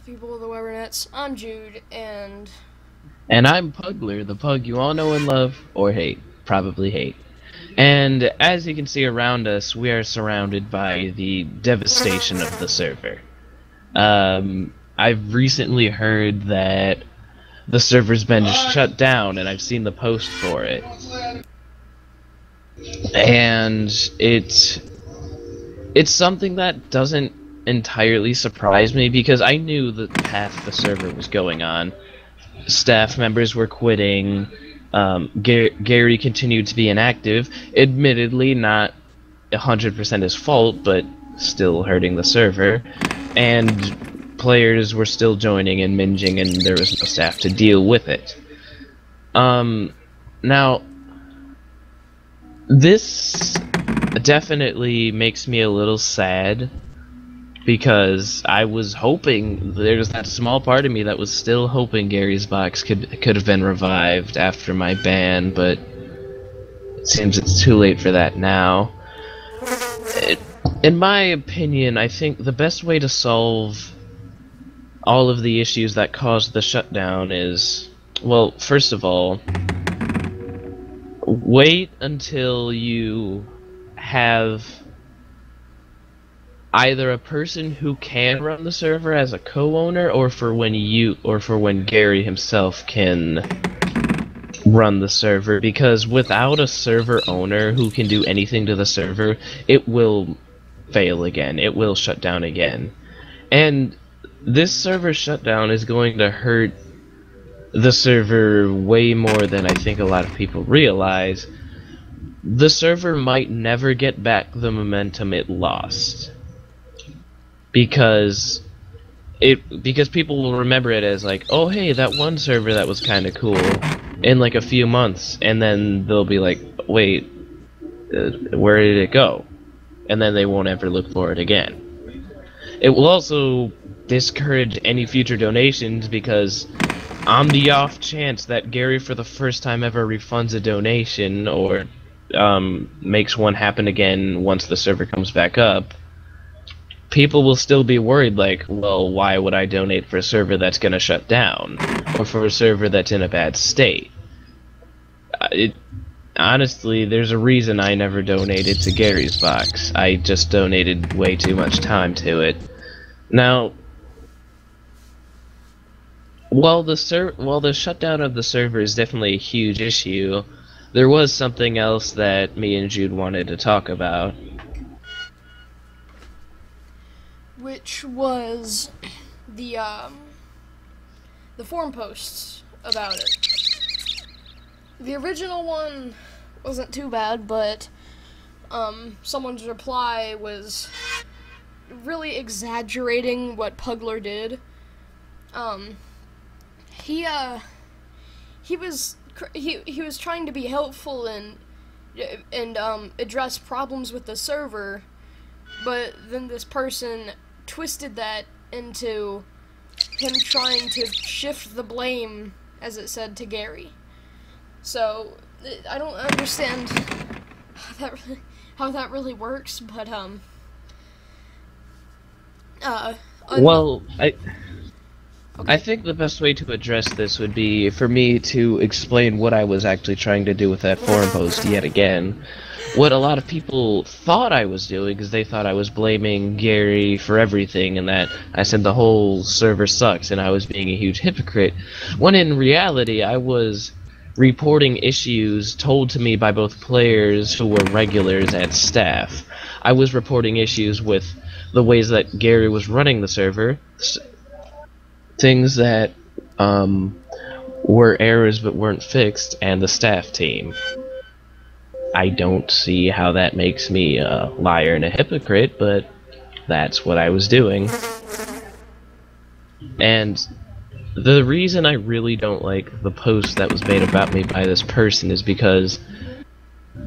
people of the Webernets. I'm Jude, and And I'm Puggler, the pug you all know and love, or hate. Probably hate. And as you can see around us, we are surrounded by the devastation of the server. I've recently heard that the server's been shut down, and I've seen the post for it. And it's something that doesn't entirely surprise me, because I knew the path the server was going on. Staff members were quitting. Gary continued to be inactive. Admittedly, not 100% his fault, but still hurting the server. And players were still joining and minging, and there was no staff to deal with it. Now, this definitely makes me a little sad, because I was hoping, there's that small part of me that was still hoping Gary's box could have been revived after my ban, but it seems it's too late for that now. In my opinion, I think the best way to solve all of the issues that caused the shutdown is, well, first of all, wait until you have either a person who can run the server as a co-owner, or for when Gary himself can run the server, because without a server owner who can do anything to the server, it will fail again. It will shut down again. And this server shutdown is going to hurt the server way more than I think a lot of people realize. The server might never get back the momentum it lost, because people will remember it as like, oh hey, that one server that was kind of cool in like a few months, and then they'll be like, wait, where did it go? And then they won't ever look for it again. It will also discourage any future donations, because on the off chance that Gary for the first time ever refunds a donation, or makes one happen again once the server comes back up, people will still be worried, like, well, why would I donate for a server that's going to shut down, or for a server that's in a bad state? Honestly, there's a reason I never donated to Gary's box. I just donated way too much time to it. Now, while the shutdown of the server is definitely a huge issue, there was something else that me and Jude wanted to talk about. which was the forum posts about it. The original one wasn't too bad, but someone's reply was really exaggerating what Puggler did. He was trying to be helpful and address problems with the server, but then this person twisted that into him trying to shift the blame, as it said, to Gary. So I don't understand how that really works, but well, I think the best way to address this would be for me to explain what I was actually trying to do with that forum post yet again. What a lot of people thought I was doing is they thought I was blaming Gary for everything, and that I said the whole server sucks and I was being a huge hypocrite, when in reality I was reporting issues told to me by both players who were regulars and staff. I was reporting issues with the ways that Gary was running the server, things that were errors but weren't fixed, and the staff team. I don't see how that makes me a liar and a hypocrite, but that's what I was doing. And the reason I really don't like the post that was made about me by this person is because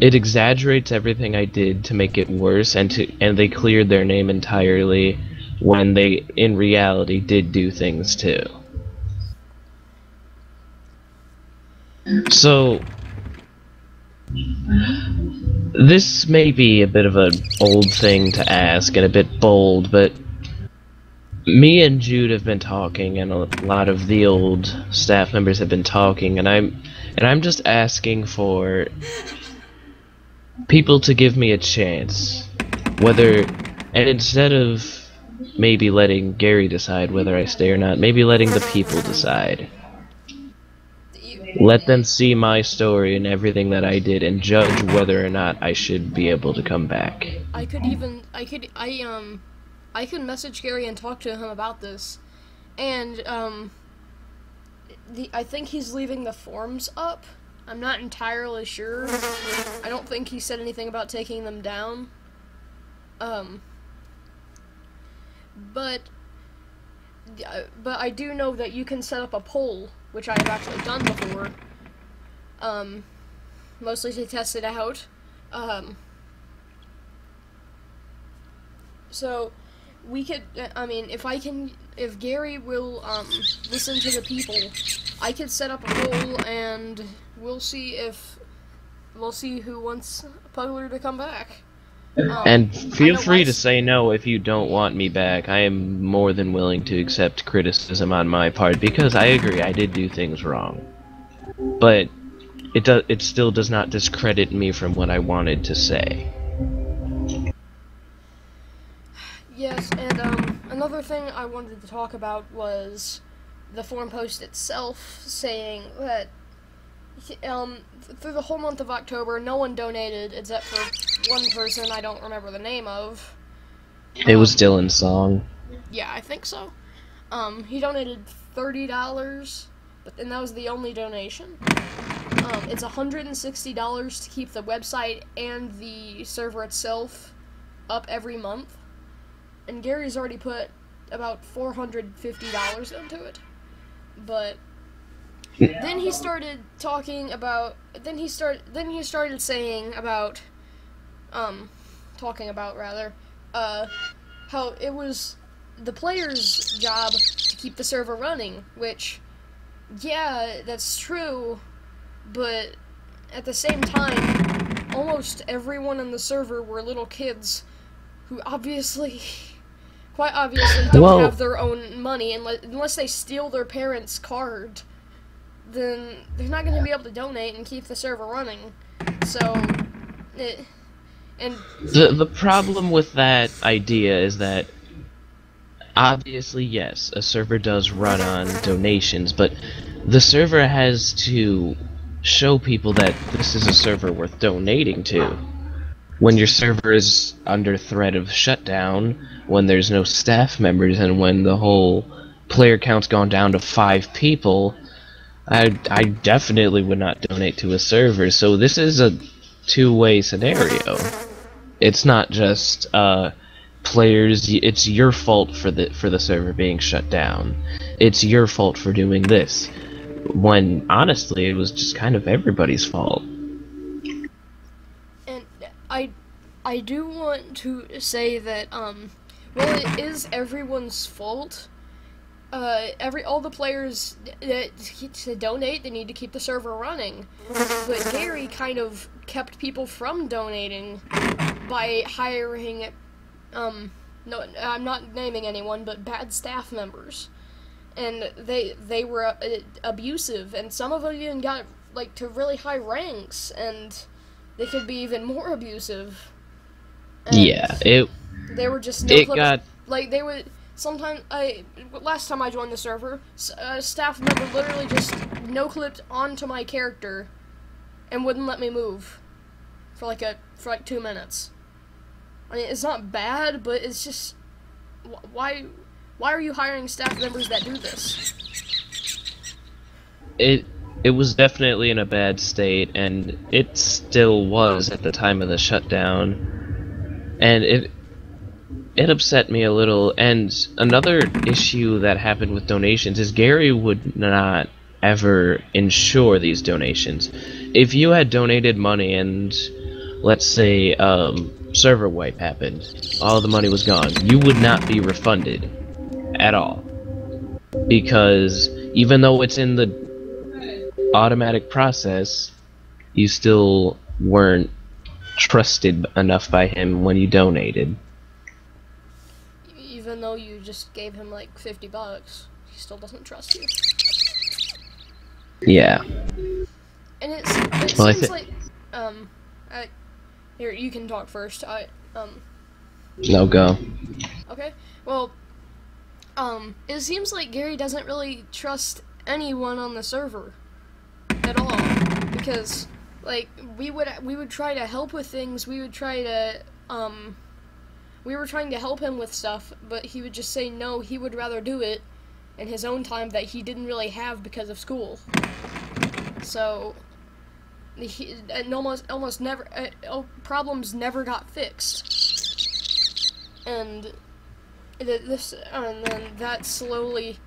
it exaggerates everything I did to make it worse, and they cleared their name entirely when they, in reality, did do things too. So, this may be a bit of an old thing to ask and a bit bold, but Me and Jude have been talking, and a lot of the old staff members have been talking, and I'm just asking for people to give me a chance, and instead of maybe letting Gary decide whether I stay or not, maybe letting the people decide. Let them see my story and everything that I did, and judge whether or not I should be able to come back. I could message Gary and talk to him about this, and I think he's leaving the forms up. I'm not entirely sure. I don't think he said anything about taking them down. But I do know that you can set up a poll, which I have actually done before. Mostly to test it out. So we could, if Gary will listen to the people, I could set up a poll and we'll see who wants Puggler to come back. And feel free to say no if you don't want me back. I am more than willing to accept criticism on my part, because I agree I did do things wrong. But it still does not discredit me from what I wanted to say. Yes, and another thing I wanted to talk about was the forum post itself, saying that through the whole month of October, no one donated except for one person I don't remember the name of. It was Dylan's song. Yeah, I think so. He donated $30, and that was the only donation. It's $160 to keep the website and the server itself up every month. And Gary's already put about $450 into it. But then he started talking about, saying about, how it was the player's job to keep the server running, which, yeah, that's true, but at the same time, almost everyone in the server were little kids who quite obviously don't have their own money unless they steal their parents' card. Then they're not going to be able to donate and keep the server running. So, the problem with that idea is that obviously, yes, a server does run on donations, but the server has to show people that this is a server worth donating to. When your server is under threat of shutdown, when there's no staff members, and when the whole player count's gone down to 5 people, I definitely would not donate to a server. So this is a two-way scenario. It's not just players. It's your fault for the server being shut down. It's your fault for doing this. When honestly, it was just kind of everybody's fault. And I do want to say that well, it is everyone's fault. All the players to donate, they need to keep the server running. But Gary kind of kept people from donating by hiring, no, I'm not naming anyone, but bad staff members. And they were abusive, and some of them even got, like, to really high ranks, and they could be even more abusive. And yeah, they were just they would. Sometimes, last time I joined the server, a staff member literally just no-clipped onto my character and wouldn't let me move for like 2 minutes. I mean, it's not bad, but it's just, why are you hiring staff members that do this? It was definitely in a bad state, and it still was at the time of the shutdown, and it upset me a little. And another issue that happened with donations is Gary would not ever ensure these donations. If you had donated money and, let's say, server wipe happened, all the money was gone, you would not be refunded at all. Because even though it's in the automatic process, you still weren't trusted enough by him when you donated. even though you just gave him like $50, he still doesn't trust you. Yeah. And it seems like, here, you can talk first. No, go. Okay, well, it seems like Gary doesn't really trust anyone on the server at all, because, like, we would try to help with things, we were trying to help him with stuff, but he would just say no, he would rather do it in his own time that he didn't really have because of school. So, almost never, problems never got fixed. And then that slowly,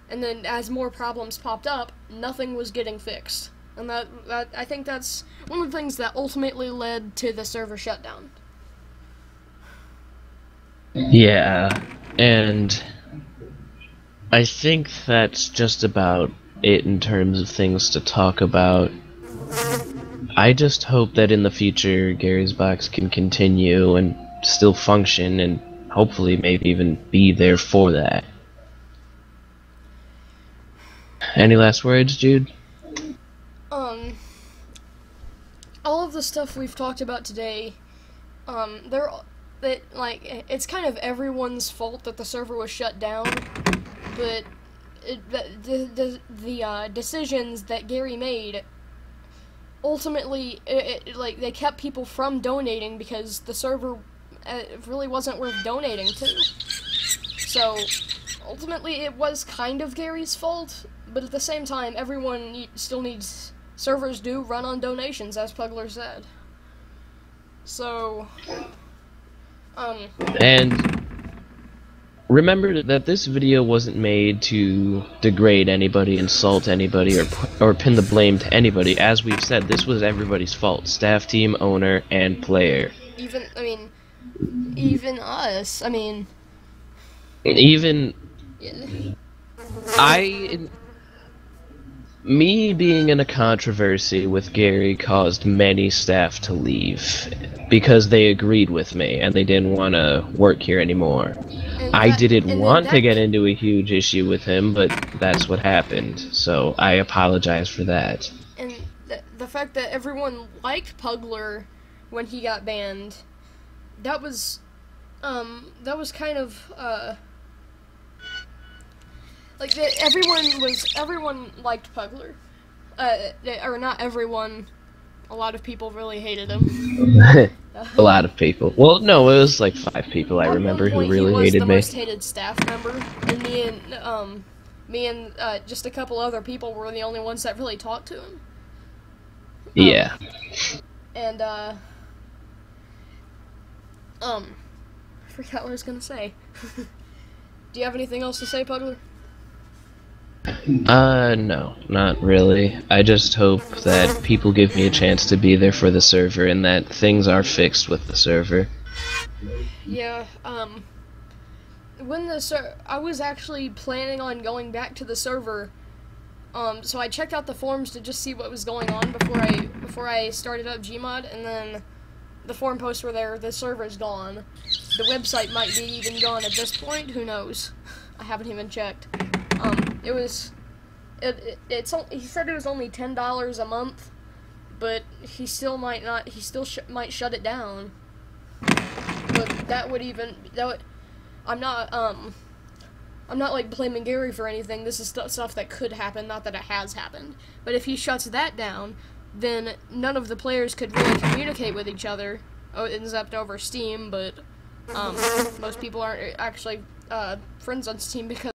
and then as more problems popped up, nothing was getting fixed. And that I think that's one of the things that ultimately led to the server shutdown. Yeah, and I think that's just about it in terms of things to talk about. I just hope that in the future Gary's Box can continue and still function, and hopefully maybe even be there for that. Any last words, Jude? All of the stuff we've talked about today, it's kind of everyone's fault that the server was shut down, but the decisions that Gary made, ultimately, they kept people from donating because the server really wasn't worth donating to. So, ultimately, it was kind of Gary's fault, but at the same time, everyone still needs... Servers do run on donations, as Puggler said. So, And remember that this video wasn't made to degrade anybody, insult anybody, or pin the blame to anybody. As we've said, this was everybody's fault. Staff, team, owner, and player. Even us, Even... Yeah. Me being in a controversy with Gary caused many staff to leave because they agreed with me and they didn't want to work here anymore. I didn't want to get into a huge issue with him, but that's what happened, so I apologize for that. And the fact that everyone liked Puggler when he got banned, that was kind of, like, everyone liked Puggler. Or not everyone, a lot of people really hated him. A lot of people. Well, no, it was like 5 people I remember who really hated me. He was the most hated staff member, and me and just a couple other people were the only ones that really talked to him. Yeah. And, I forgot what I was gonna say. Do you have anything else to say, Puggler? No, not really. I just hope that people give me a chance to be there for the server and that things are fixed with the server. Yeah, I was actually planning on going back to the server, so I checked out the forums to just see what was going on before I started up Gmod, and then the forum posts were there, the server's gone. The website might be even gone at this point, who knows? I haven't even checked. He said it was only $10 a month, but he still might might shut it down. But I'm not like blaming Gary for anything. This is stuff that could happen, not that it has happened. But if he shuts that down, then none of the players could really communicate with each other, except over Steam, but most people aren't actually friends on Steam because